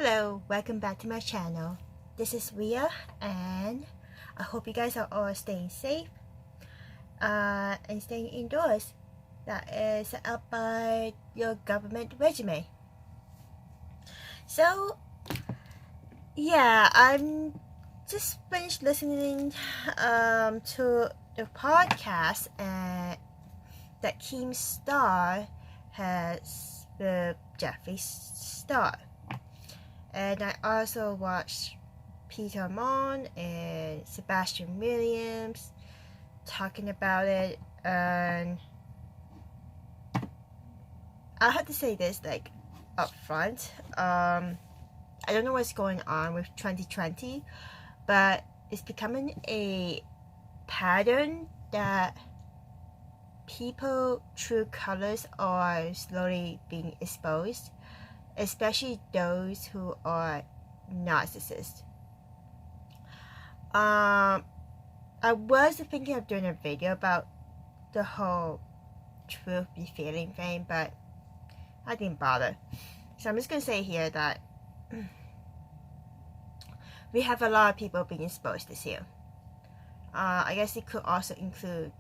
Hello, welcome back to my channel. This is Ria and I hope you guys are all staying safe and staying indoors. That is set up by your government regime. So yeah, I'm just finished listening to the podcast that Keemstar has with Jeffree Star. And I also watched Peter Mon and Sebastian Williams talking about it, and I have to say this up front. I don't know what's going on with 2020, but it's becoming a pattern that people true colors are slowly being exposed, especially those who are narcissists. I was thinking of doing a video about the whole truth be feeling thing, but I didn't bother. So I'm just gonna say here that we have a lot of people being exposed this year. I guess it could also include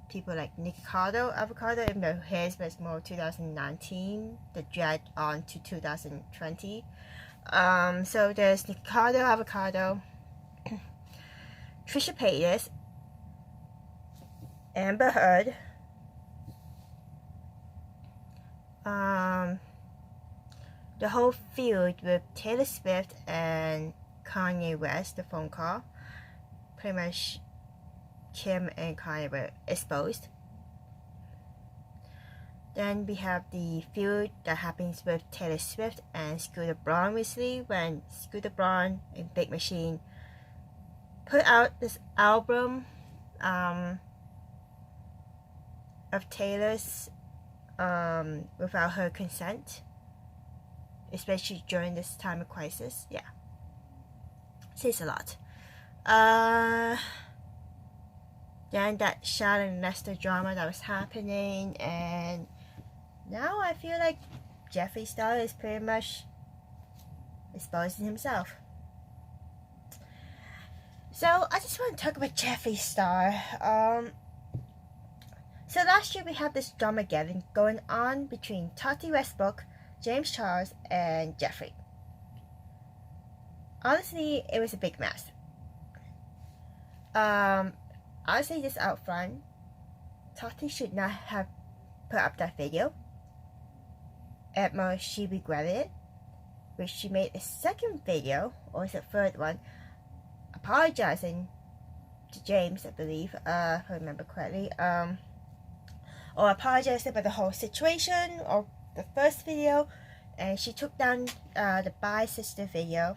people like Avocado, even though his was more 2019, that dragged on to 2020. So there's Avocado, Trisha Paytas, Amber Heard, the whole feud with Taylor Swift and Kanye West, the phone call, pretty much Kim and Kanye were exposed. Then we have the feud that happens with Taylor Swift and Scooter Braun recently, when Scooter Braun and Big Machine put out this album of Taylor's without her consent, especially during this time of crisis. Yeah, says a lot. Then that Sharon and Lester drama that was happening, and now I feel like Jeffree Star is pretty much exposing himself. So I just want to talk about Jeffree Star. So last year we had this drama going on between Tati Westbrook, James Charles, and Jeffree. Honestly, it was a big mess. I'll say this out front, Tati should not have put up that video. At most, she regretted it, which she made a second video, or is it third one, apologizing to James, I believe, if I remember correctly, or apologizing about the whole situation, or the first video, and she took down the Bye Sister video,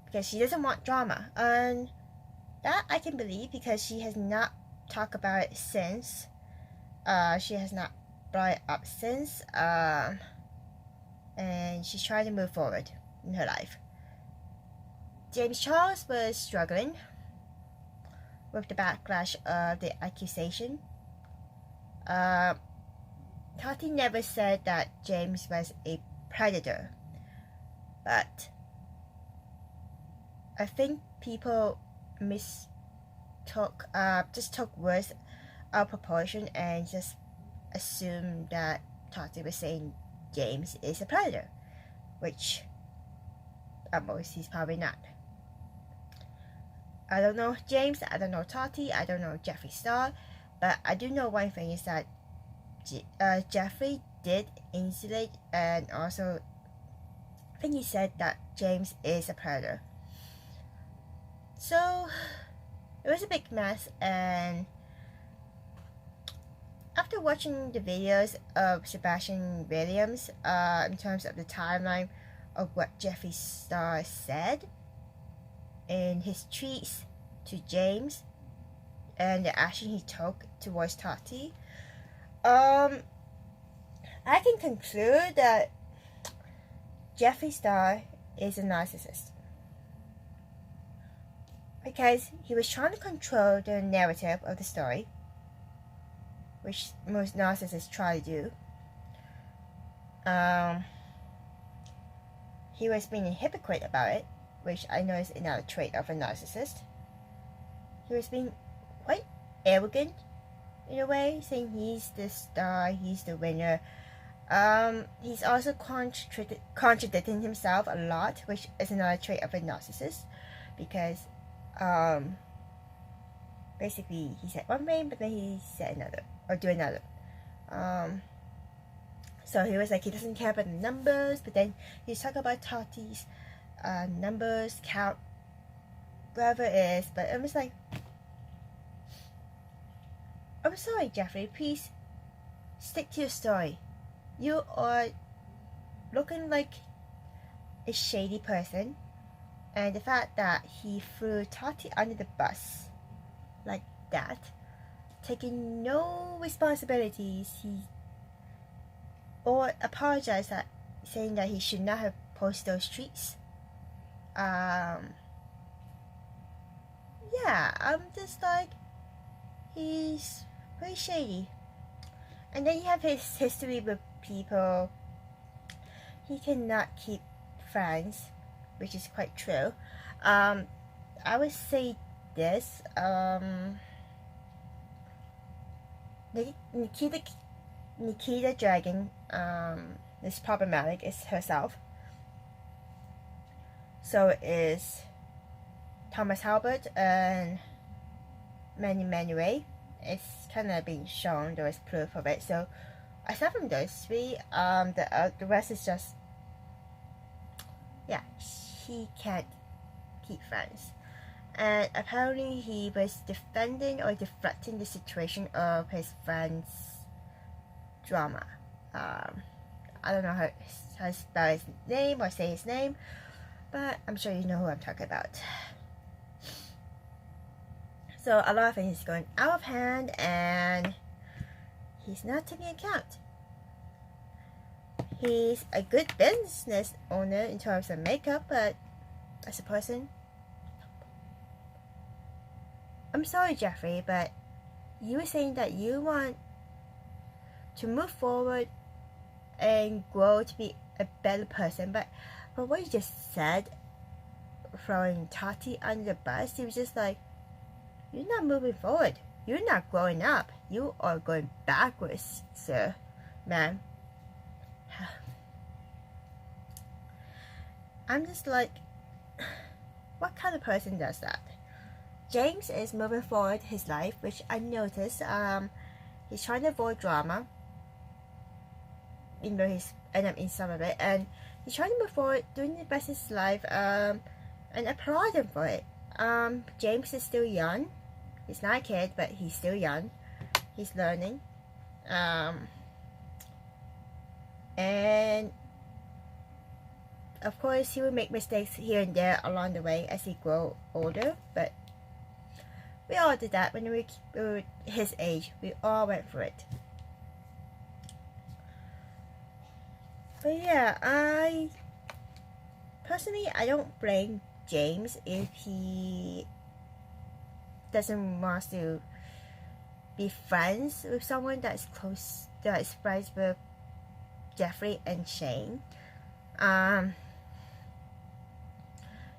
because she doesn't want drama, and that I can believe, because she has not talked about it since. She has not brought it up since. And she's trying to move forward in her life. James Charles was struggling with the backlash of the accusation. Tati never said that James was a predator, but I think people just took words out of proportion and just assumed that Tati was saying James is a predator, which at most he's probably not. I don't know James, I don't know Tati, I don't know Jeffree Star, but I do know one thing is that Jeffree did insulate, and also I think he said that James is a predator. So it was a big mess, and after watching the videos of Sebastian Williams, in terms of the timeline of what Jeffree Star said in his tweets to James and the action he took towards Tati, I can conclude that Jeffree Star is a narcissist, because he was trying to control the narrative of the story, which most narcissists try to do. he was being a hypocrite about it, which I know is another trait of a narcissist. He was being quite arrogant in a way, saying he's the star, he's the winner. He's also contradicting himself a lot, which is another trait of a narcissist, because basically he said one thing, but then he said another, or do another. So he was like, he doesn't care about the numbers, but then he's talking about Tati's numbers, count, whatever it is. But I was like, I'm sorry, Jeffree, please stick to your story. You are looking like a shady person, and the fact that he threw Tati under the bus like that, taking no responsibilities, or apologized that, saying that he should not have posted those tweets. Yeah, I'm just like, he's very shady. And then you have his history with people he cannot keep friends, which is quite true. I would say this, Nikita Dragon is problematic, is herself. So is Thomas Halbert and Manny Manuel. It's kind of being shown, there is proof of it. So aside from those three, the rest is just, yeah, he can't keep friends. And apparently he was defending or deflecting the situation of his friend's drama. I don't know how to spell his name or say his name, but I'm sure you know who I'm talking about. So a lot of things is going out of hand, and he's not taking account. He's a good business owner in terms of makeup, but as a person, I'm sorry, Jeffree, but you were saying that you want to move forward and grow to be a better person, but from what you just said, throwing Tati under the bus, it was just like, you're not moving forward. You're not growing up. You are going backwards, sir, man. I'm just like, what kind of person does that? James is moving forward his life, which I noticed. He's trying to avoid drama, even though he's ended up in some of it, and he's trying to move forward, doing the best in his life, and applaud him for it. James is still young. He's not a kid, but he's still young. He's learning. And of course he will make mistakes here and there along the way as he grows older, but we all did that when we were his age. We all went through it. But yeah, I don't blame James if he doesn't want to be friends with someone that's close, that is friends with Jeffree and Shane.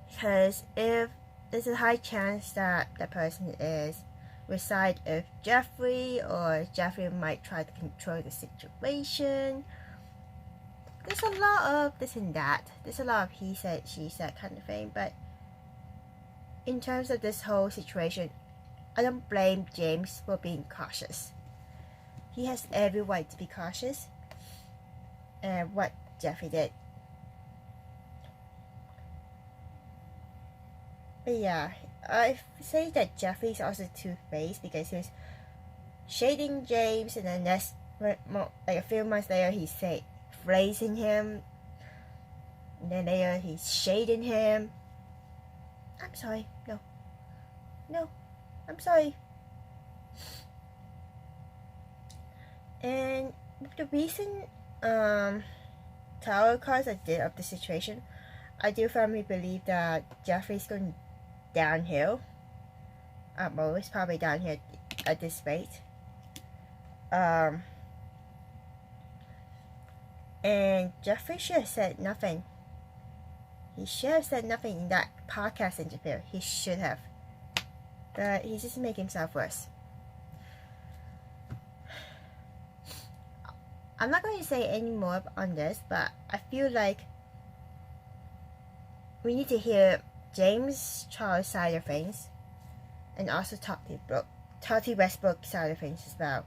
Because if there's a high chance that the person is with side of Jeffree, or Jeffree might try to control the situation. There's a lot of this and that. There's a lot of he said, she said kind of thing. But in terms of this whole situation, I don't blame James for being cautious. He has every right to be cautious. And what Jeffree did. But yeah, I say that Jeffree is also two-faced, because he was shading James, and then next, like a few months later, he's praising him, and then later he's shading him. I'm sorry, no, I'm sorry. And the recent tarot cards I did of the situation, I do firmly believe that Jeffree's going downhill. At most, probably downhill at this rate. And Jeffree should have said nothing. He should have said nothing in that podcast interview. He should have. But he's just making himself worse. I'm not going to say any more on this, but I feel like we need to hear James Charles' side of things, and also Tati Westbrook's side of things as well.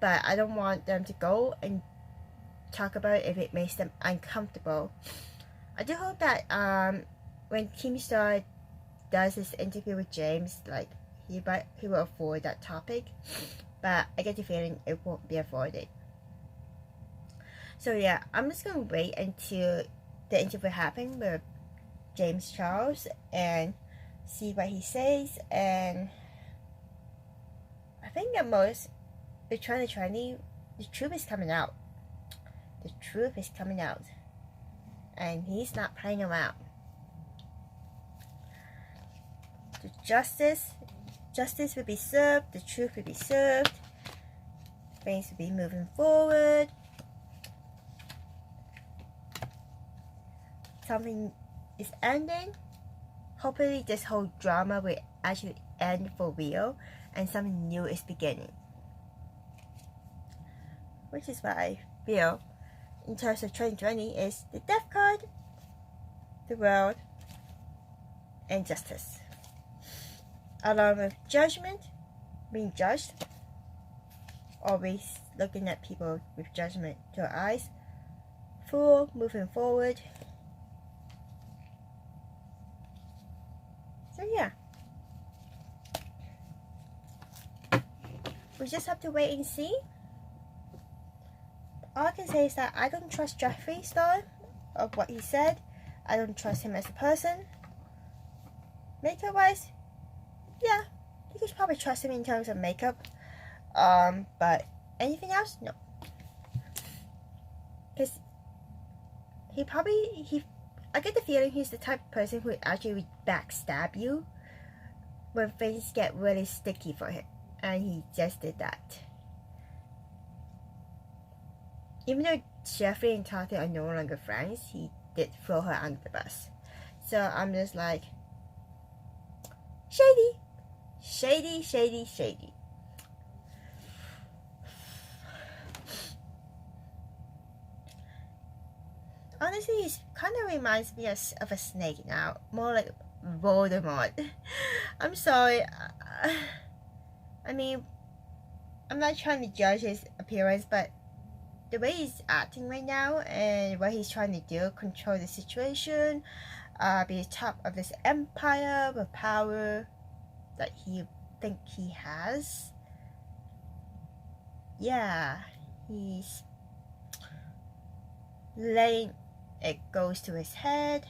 But I don't want them to go and talk about it if it makes them uncomfortable. I do hope that when Keemstar does this interview with James, like he will avoid that topic. But I get the feeling it won't be avoided. So yeah, I'm just gonna wait until the interview happens with James Charles and see what he says. And I think at most, the 2020, the truth is coming out. The truth is coming out. And he's not playing around. The justice will be served. The truth will be served. Things will be moving forward. Something is ending. Hopefully this whole drama will actually end for real and something new is beginning. Which is what I feel in terms of 2020 is the death card, the world, and justice. Along with judgment, being judged, always looking at people with judgment to our eyes, full moving forward. So yeah, we just have to wait and see. All I can say is that I don't trust Jeffree's style of what he said. I don't trust him as a person. Makeup wise, yeah, you could probably trust him in terms of makeup. But anything else, no. Because I get the feeling he's the type of person who actually would backstab you when things get really sticky for him. And he just did that. Even though Jeffree and Tati are no longer friends, he did throw her under the bus. So I'm just like, shady. Shady, shady, shady. Honestly, he kind of reminds me of a snake now. More like Voldemort. I'm sorry. I mean, I'm not trying to judge his appearance, but the way he's acting right now and what he's trying to do, control the situation, be top of this empire with power that he think he has. Yeah, he's letting it goes to his head,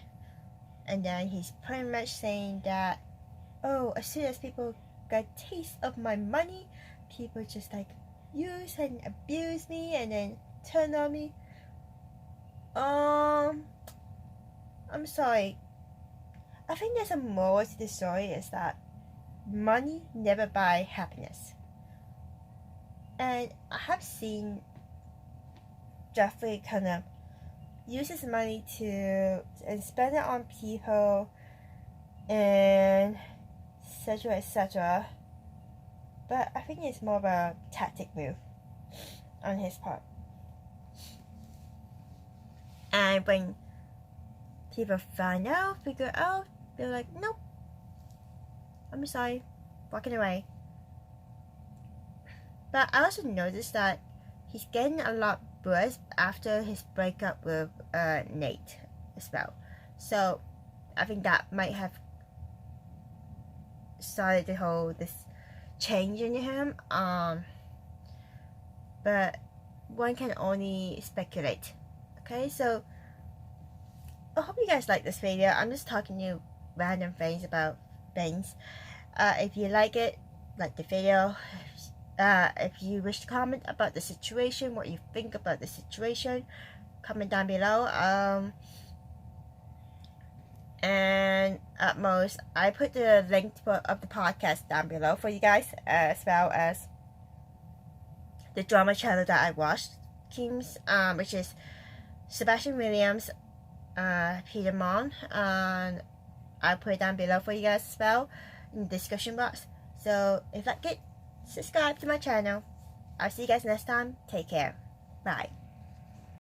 and then he's pretty much saying that, oh, as soon as people get a taste of my money, people just like use and abuse me and then turn on me. I'm sorry. I think there's a moral to the story is that money never buy happiness. And I have seen Jeffree kind of use his money and spend it on people and etc, etc. But I think it's more of a tactic move on his part. And when people figure out, they're like, nope, I'm sorry, walking away. But I also noticed that he's getting a lot worse after his breakup with Nate as well. So I think that might have started this change in him. But one can only speculate. Okay, so I hope you guys like this video. I'm just talking to you random things about things. If you like it, like the video. If you wish to comment about the situation, what you think about the situation, comment down below. And at most, I put the link of the podcast down below for you guys, as well as the drama channel that I watched, which is Sebastian Williams, Peter Mon, and I'll put it down below for you guys as well in the discussion box. So if you like it, subscribe to my channel. I'll see you guys next time. Take care. Bye.